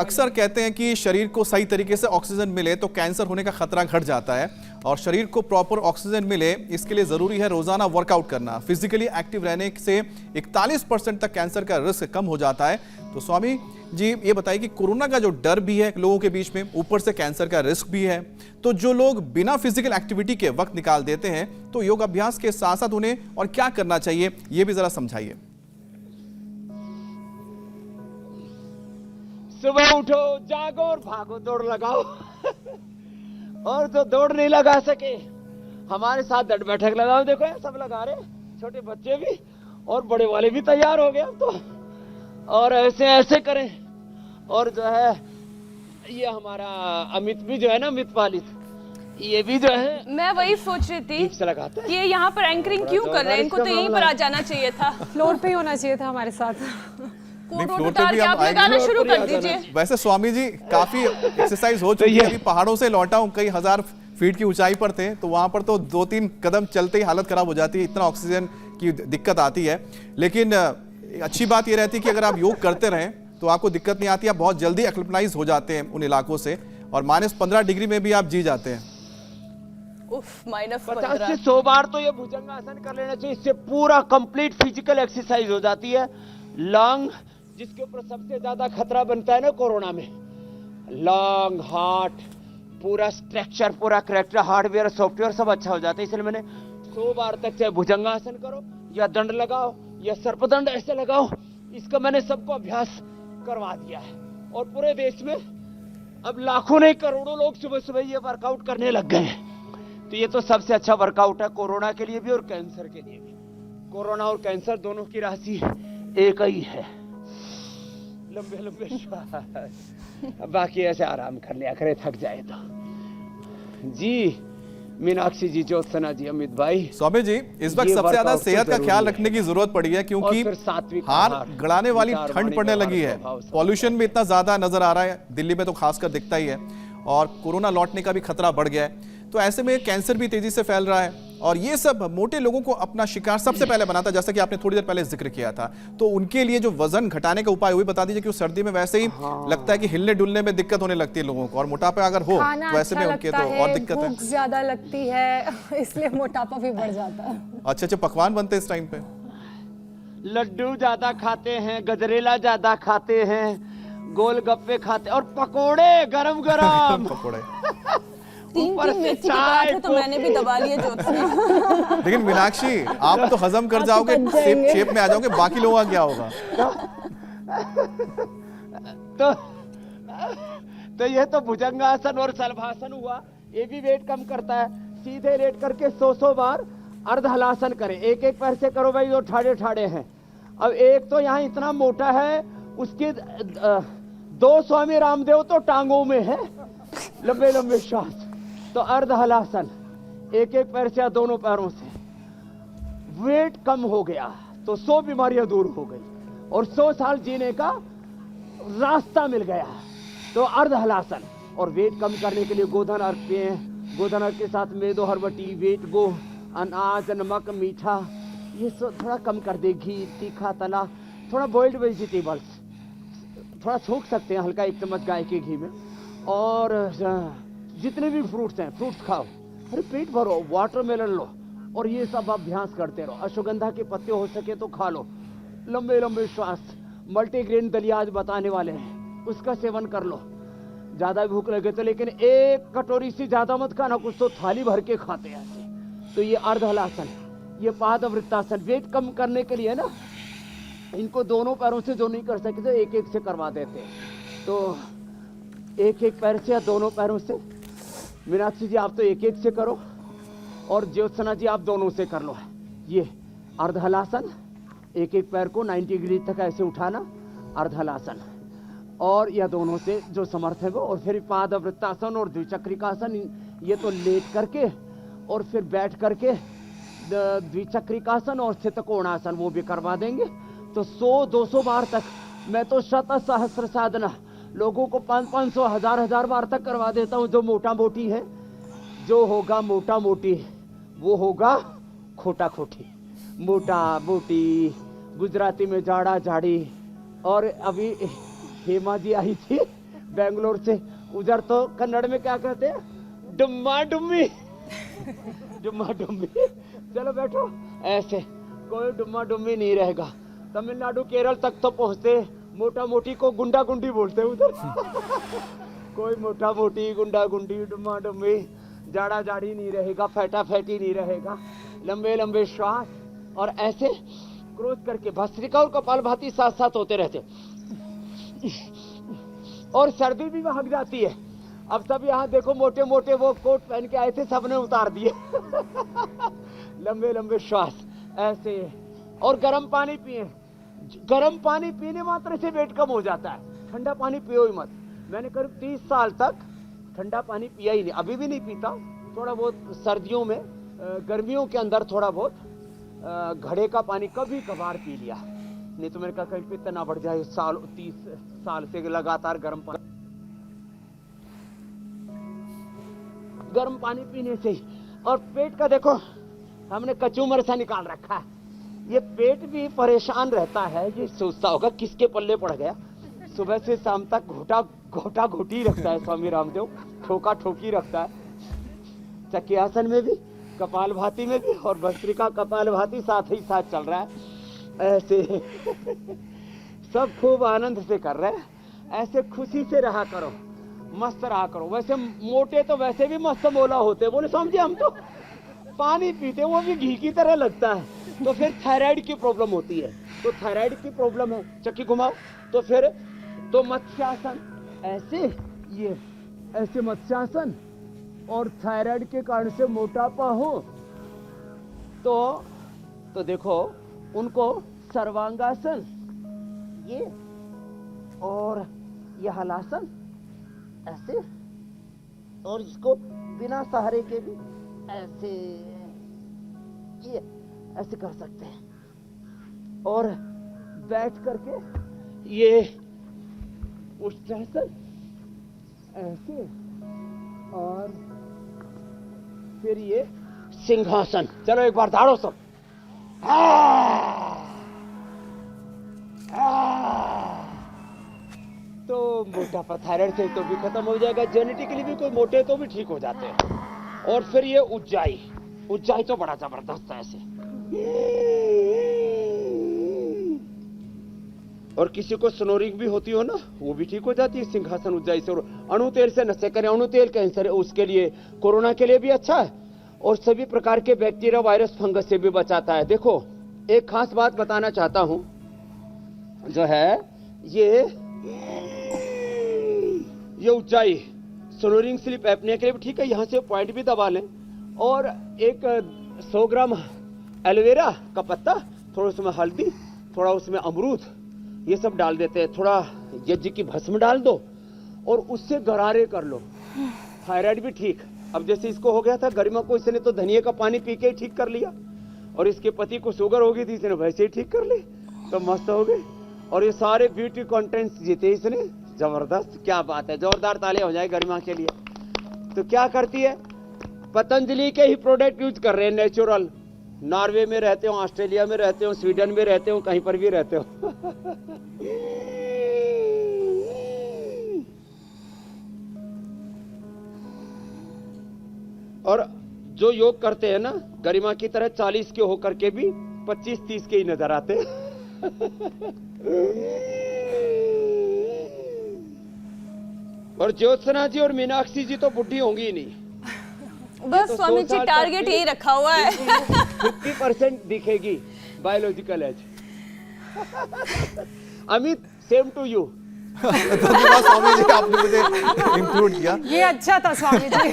अक्सर कहते हैं कि शरीर को सही तरीके से ऑक्सीजन मिले तो कैंसर होने का खतरा घट जाता है, और शरीर को प्रॉपर ऑक्सीजन मिले इसके लिए ज़रूरी है रोज़ाना वर्कआउट करना। फिजिकली एक्टिव रहने से 41% तक कैंसर का रिस्क कम हो जाता है। तो स्वामी जी ये बताइए कि कोरोना का जो डर भी है लोगों के बीच में, ऊपर से कैंसर का रिस्क भी है, तो जो लोग बिना फिजिकल एक्टिविटी के वक्त निकाल देते हैं तो योग अभ्यास के साथ साथ उन्हें और क्या करना चाहिए ये भी ज़रा समझाइए। सुबह उठो, जागो और भागो, दौड़ लगाओ। और जो दौड़ नहीं लगा सके हमारे साथ दंड बैठक लगाओ। देखो ये सब लगा रहे, छोटे बच्चे भी और बड़े वाले भी तैयार हो गए अब तो। और ऐसे ऐसे करें। और जो है ये हमारा अमित भी जो है ना, अमित पालित, ये भी जो है, मैं वही सोच रही थी से लगाते हैं। कि ये यहाँ पर एंकरिंग क्यों कर रहे हैं, इनको तो यहीं पर आ जाना चाहिए था, फ्लोर पे ही होना चाहिए था हमारे साथ। कोट उतार के आप लगाना शुरू कर दीजिए। वैसे स्वामी जी काफी एक्सरसाइज हो चुकी है, अभी पहाड़ों से लौटा हूँ, कई हजार फीट की ऊंचाई पर थे, तो वहां पर तो 2-3 कदम चलते ही हालत खराब हो जाती है, इतना ऑक्सीजन की दिक्कत आती है। लेकिन अच्छी बात ये रहती है कि अगर आप योग करते रहें तो आपको दिक्कत नहीं आती, आप बहुत जल्दी एक्लिमेटाइज हो जाते हैं उन इलाकों से, और -15 डिग्री में भी आप जी जाते हैं। -50 से 100 बार तो ये भुजंगासन कर लेना चाहिए। इससे पूरा कंप्लीट फिजिकल एक्सरसाइज हो जाती है। लंग, जिसके ऊपर सबसे ज्यादा खतरा बनता है ना कोरोना में, लंग, हार्ट, पूरा स्ट्रक्चर, पूरा करेक्टर, हार्डवेयर, सॉफ्टवेयर सब अच्छा हो जाता है। इसलिए मैंने 100 बार तक चाहे भुजंगासन करो या दंड लगाओ या सर्पदंड ऐसे लगाओ, इसका मैंने सबको अभ्यास करवा दिया है। और पूरे देश में अब लाखों नहीं करोड़ों लोग सुबह सुबह ये वर्कआउट करने लग गए हैं। तो ये तो सबसे अच्छा वर्कआउट है कोरोना के लिए भी और कैंसर के लिए भी। कोरोना और कैंसर दोनों की राशि एक ही है। लंबे लंबे श्वास, बाकी ऐसे आराम कर लिया करे थक जाए तो। जी मीनाक्षी जी, ज्योत्सना जी, अमित भाई, स्वामी जी इस वक्त सबसे ज्यादा सेहत का ख्याल रखने की जरूरत पड़ी है, क्योंकि हार गड़ाने वाली ठंड पड़ने लगी है, पॉल्यूशन भी इतना ज्यादा नजर आ रहा है, दिल्ली में तो खासकर दिखता ही है, और कोरोना लौटने का भी खतरा बढ़ गया है। तो ऐसे में कैंसर भी तेजी से फैल रहा है, और ये सब मोटे लोगों को अपना शिकार सबसे पहले बनाता है, जैसा कि आपने थोड़ी देर पहले जिक्र किया था। तो उनके लिए जो वजन घटाने का उपाय वो भी बता दीजिए, क्योंकि सर्दी में वैसे ही लगता है कि हिलने डुलने में दिक्कत होने लगती है लोगों को, और मोटापा अगर हो तो ऐसे में उनके तो और दिक्कत है, भूख ज्यादा लगती है, इसलिए मोटापा भी बढ़ जाता है। अच्छे पकवान बनते हैं इस टाइम पे, लड्डू ज्यादा खाते हैं, गजरेला ज्यादा खाते हैं, गोलगप्पे खाते और पकोड़े गरम गरम। पकोड़े 3 मेथी के पराठे तो मैंने भी दबा लिए ज्योत्सना। लेकिन मीनाक्षी आप तो हजम कर जाओगे, शेप में आ जाओगे, बाकी लोगों का क्या होगा? तो ये तो भुजंगासन और शलभासन हुआ, ये भी वेट कम करता है। सीधे लेट करके 100 बार अर्धहलासन करें, एक एक पैर से करो भाई, जो ठाड़े ठाड़े हैं। अब एक तो यहाँ इतना मोटा है, उसके 2 स्वामी रामदेव तो टांगों में है, लंबे लंबे श्वास। तो अर्धहलासन, एक एक पैर से या दोनों पैरों से। वेट कम हो गया तो 100 बीमारियां दूर हो गई और 100 साल जीने का रास्ता मिल गया। तो अर्धहलासन। और वेट कम करने के लिए गोधन अर्घ पिए, गोधन अर्घ के साथ मेदो हरबटी, वेट गो, अनाज, नमक, मीठा, ये सब थोड़ा कम कर दे। घी, तीखा, तला, थोड़ा बॉइल्ड वेजिटेबल्स थोड़ा छोंक सकते हैं हल्का, 1 चम्मच गाय के घी में। और जितने भी फ्रूट्स हैं, फ्रूट्स खाओ, अरे पेट भरो, वाटरमेलन लो, और ये सब अभ्यास करते रहो। अश्वगंधा के पत्ते हो सके तो खा लो। लंबे लंबे श्वास, मल्टीग्रेन दलिया आज बताने वाले हैं, उसका सेवन कर लो। ज्यादा भूख लगे तो, लेकिन 1 कटोरी से ज्यादा मत खाना, कुछ तो थाली भर के खाते हैं ऐसे। तो ये अर्धहलासन, ये पादवृत्तासन वेट कम करने के लिए ना। इनको दोनों पैरों से जो नहीं कर सके तो एक एक से करवा देते हैं। तो एक एक पैर से या दोनों पैरों से। मीनाक्षी जी आप तो एक एक से करो, और ज्योत्सना जी आप दोनों से कर लो। ये अर्धहलासन, एक एक पैर को 90 डिग्री तक ऐसे उठाना, अर्धहलासन, और या दोनों से जो समर्थ है वो। और फिर पादवृत्तासन और द्विचक्रिकासन, ये तो लेट करके और फिर बैठ करके द्विचक्रिकासन और स्थित कोणासन वो भी करवा देंगे। तो 100-200 बार तक, मैं तो 100-सहस्र साधना लोगों को 500-500, 1000-1000 बार तक करवा देता हूं। जो मोटा मोटी है, जो होगा मोटा मोटी वो होगा खोटा खोटी। मोटा मोटी, गुजराती में जाड़ा जाड़ी। और अभी हेमा जी आई थी बेंगलोर से। उधर तो कन्नड़ में क्या कहते हैं, डुम्मा डुम्मी। डुम्मा डुम्मी। चलो बैठो, ऐसे कोई डुम्मा डुम्मी नहीं रहेगा। तमिलनाडु केरल तक तो पहुंचते मोटा मोटी को गुंडा गुंडी बोलते हैं उधर। कोई मोटा मोटी गुंडा गुंडी डुम्मा डुम्मी, जाड़ा जाड़ी नहीं रहेगा, फैटा फैटी नहीं रहेगा। लंबे लंबे श्वास और ऐसे क्रोध करके भस्त्रिका और कपालभाति साथ साथ होते रहते, और सर्दी भी भाग जाती है। अब सब यहाँ देखो मोटे मोटे वो कोट पहन के आए थे, सबने उतार दिए। लंबे लंबे श्वास ऐसे, और गर्म पानी पिए। गर्म पानी पीने मात्र से वेट कम हो जाता है, ठंडा पानी पियो ही मत। मैंने करीब 30 साल तक ठंडा पानी पिया ही नहीं, अभी भी नहीं पीता। थोड़ा बहुत सर्दियों में, गर्मियों के अंदर थोड़ा बहुत घड़े का पानी कभी कभार पी लिया, नहीं तो मैंने कहा कहीं पित्त ना बढ़ जाए। 30 साल से लगातार गर्म पानी पीने से ही। और पेट का देखो, हमने कचूमर सा निकाल रखा है। ये पेट भी परेशान रहता है, ये सोचता होगा किसके पल्ले पड़ गया। सुबह से शाम तक घोटा घोटी रखता है स्वामी रामदेव, ठोका ठोकी रखता है। चक्रियासन में भी, कपालभाति में भी, और भस्त्रिका कपालभाति साथ ही साथ चल रहा है। ऐसे सब खूब आनंद से कर रहे हैं। ऐसे खुशी से रहा करो, मस्त रहा करो। वैसे मोटे तो वैसे भी मस्त मोला होते, बोले समझे हम तो पानी पीते, वो भी घी की तरह लगता है। तो फिर थायराइड की प्रॉब्लम होती है, तो थायराइड की प्रॉब्लम है, चक्की घुमाओ। तो फिर तो मत्स्यासन, ऐसे ये ऐसे मत्स्यासन, और थायराइड के कारण से मोटापा हो तो देखो उनको सर्वांगासन, ये और ये हलासन ऐसे, और इसको बिना सहारे के भी ऐसे, ये ऐसे कर सकते हैं। और बैठ करके ये उष्ट्रासन ऐसे, और फिर ये सिंहासन। चलो एक बार दाड़ो सब। तो मोटापा थायराइड से तो भी खत्म हो जाएगा, जेनेटिकली भी कोई मोटे तो भी ठीक हो जाते हैं। और फिर ये उज्जाई तो बड़ा जबरदस्त है ऐसे। और किसी को स्नोरिंग भी होती हो ना, वो भी ठीक हो जाती है सिंहासन उज्जाई से। और अणु तेल से नशे करें, अणु तेल कैंसर उसके लिए, कोरोना के लिए भी अच्छा है, और सभी प्रकार के बैक्टीरिया वायरस फंगस से भी बचाता है। देखो एक खास बात बताना चाहता हूं, जो है ये उज्जाई स्नोरिंग स्लीप एपनिया के लिए भी ठीक है। यहाँ से पॉइंट भी दबा लें, और एक 100 ग्राम एलोवेरा का पत्ता, थोड़ा उसमें हल्दी, थोड़ा उसमें अमरूद, ये सब डाल देते हैं। थोड़ा यज्ञ की भस्म डाल दो और उससे गरारे कर लो, थायराइड भी ठीक। अब जैसे इसको हो गया था गरिमा को, इसने तो धनिया का पानी पी के ही ठीक कर लिया, और इसके पति को शुगर हो गई थी, इसने वैसे ही ठीक कर ली, तो मस्त हो गए। और ये सारे ब्यूटी कंटेंट्स जीते इसने, जबरदस्त, क्या बात है। जोरदार तालियां हो जाए गरिमा के लिए। तो क्या करती है, पतंजलि के ही प्रोडक्ट यूज कर रहे हैं, नेचुरल। नॉर्वे में रहते हो, ऑस्ट्रेलिया में रहते हो, स्वीडन में रहते हो, कहीं पर भी रहते हो। और जो योग करते हैं ना गरिमा की तरह, 40 के होकर के भी 25-30 के ही नजर आते हैं। और ज्योत्सना जी और मीनाक्षी जी तो बुढ़ी होंगी ही नहीं, बस तो स्वामी जी टारगेट यही रखा हुआ है। 50% दिखेगी biological age. Amit, same to you. धन्यवाद स्वामी जी, आपने मुझे इंक्लूड किया। ये अच्छा था स्वामी जी।